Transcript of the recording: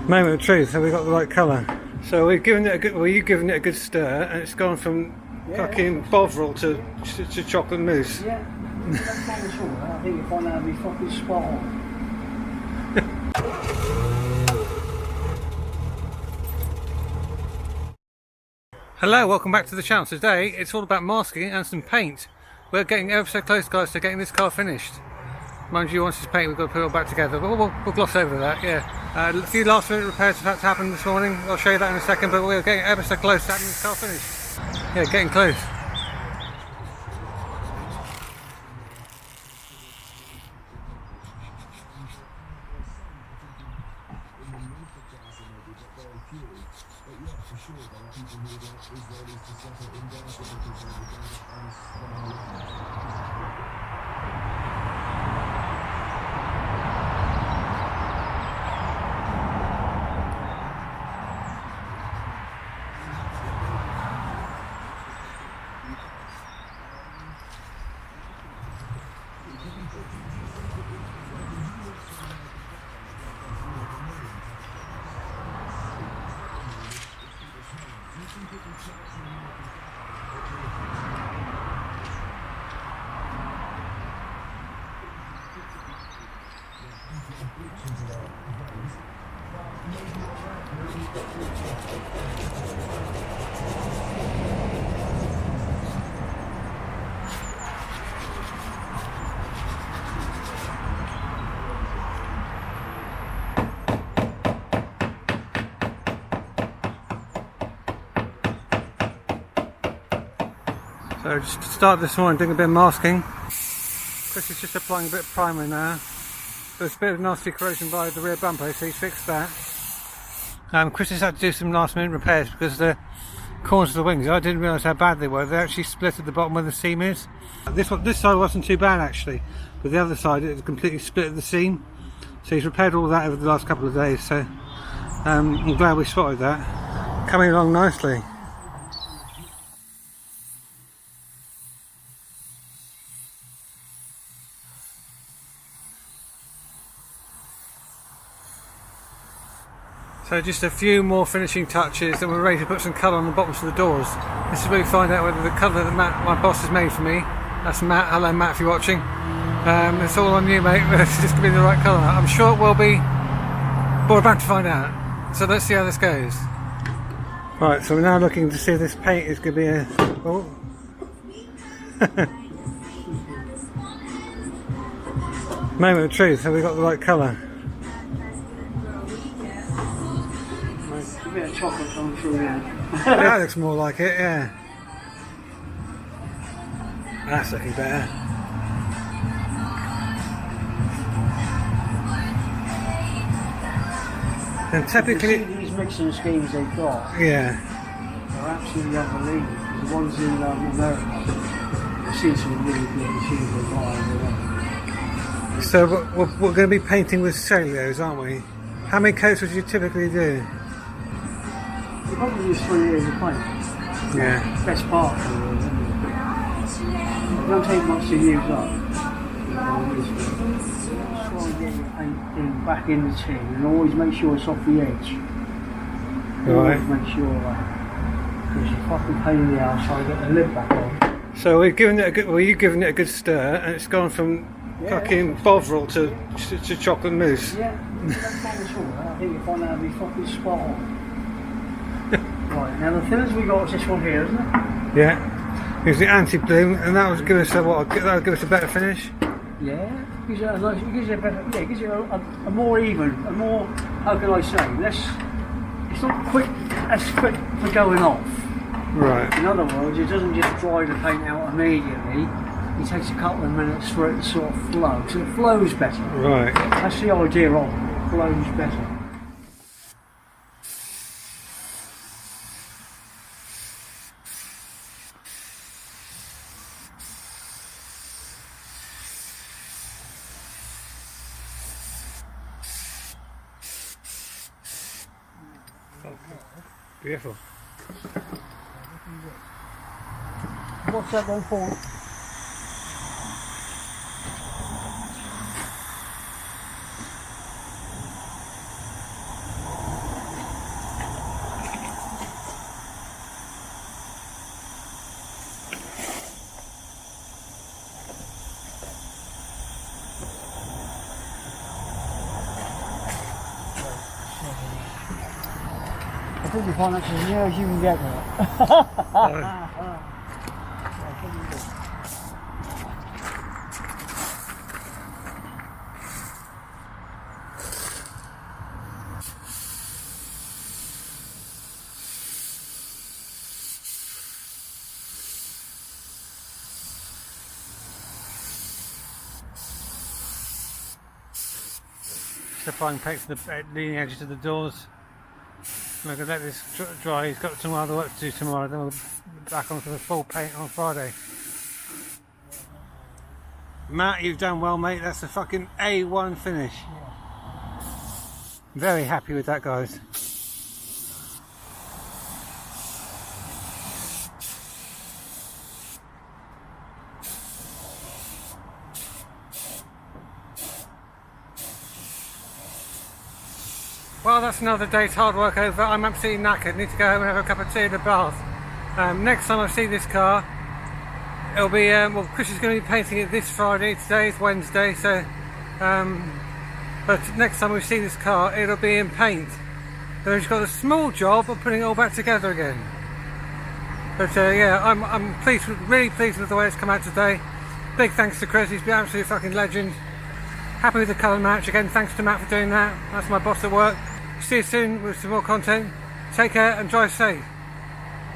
Moment of truth, have we got the right colour? So we've given it a good, well, you've given it a good stir, and it's gone from fucking bovril to chocolate mousse. Yeah, that's not at all. I think if I know, be fucking spot on. Hello, welcome back to the channel. Today it's all about masking and some paint. We're getting ever so close, guys, to getting this car finished. Mind you, once it's painted, we've got to put it all back together, but we'll gloss over that, yeah. A few last minute repairs have had to happen this morning. I'll show you that in a second, but we're getting ever so close to having this car finished. Yeah, getting close. So just to start this morning, doing a bit of masking. Chris is just applying a bit of primer now. There's a bit of nasty corrosion by the rear bumper, so he's fixed that. Chris has had to do some last minute repairs because the corners of the wings, I didn't realise how bad they were. They actually split at the bottom where the seam is. This side wasn't too bad actually, but the other side it completely split at the seam. So he's repaired all that over the last couple of days, so I'm glad we spotted that. Coming along nicely. So just a few more finishing touches, and we're ready to put some colour on the bottoms of the doors. This is where we find out whether the colour that my boss has made for me, that's Matt, hello Matt if you're watching, it's all on you mate, it's just going to be the right colour. I'm sure it will be, but we're about to find out. So let's see how this goes. Right, so we're now looking to see if this paint is going to be a... Oh. Moment of truth, have we got the right colour? A bit of chocolate coming through now. That looks more like it, yeah. That's looking better. And typically these mixing schemes they've got, yeah, are absolutely unbelievable. The ones in America, I've seen some really good machines they've got. So we're going to be painting with cellulose, aren't we? How many coats would you typically do? You probably use 3 years of paint. Yeah. Best part of it, isn't it? It don't take much to use up. Just try and get your paint back in the tin, and always make sure it's off the edge. Right. Always make sure that, because you're fucking pain in the ass trying to get the lid back on. So we've given it a good, well, you've given it a good stir, and it's gone from fucking bovril to chocolate mousse. Yeah, that's not at all. I think if I know, be fucking spot on. Right, now the thinners we got is this one here, isn't it? Yeah. Here's the anti-bloom, and that would give us a what? That would give us a better finish. Yeah, gives you a nice, gives you a better, yeah, gives you a more even, a more, how can I say, less. It's not quick, as quick for going off. Right. In other words, it doesn't just dry the paint out immediately. It takes a couple of minutes for it to sort of flow, so it flows better. Right. That's the idea of it. It flows better. Beautiful. What's that one for? put your finances as near as you can get there. Just applying paint to the leading edges of the doors. I'm going to let this dry. He's got some other work to do tomorrow. Then we'll be back on for the full paint on Friday. Matt, you've done well, mate. That's a fucking A1 finish. Very happy with that, guys. Well, that's another day's hard work over. I'm absolutely knackered. Need to go home and have a cup of tea in the bath. Next time I see this car, it'll be, well, Chris is going to be painting it this Friday. Today is Wednesday, so, but next time we see this car, it'll be in paint. So he's got a small job of putting it all back together again. But yeah, I'm pleased, really pleased with the way it's come out today. Big thanks to Chris, he's been an absolute fucking legend. Happy with the colour match. Again, thanks to Matt for doing that. That's my boss at work. See you soon with some more content. Take care and drive safe.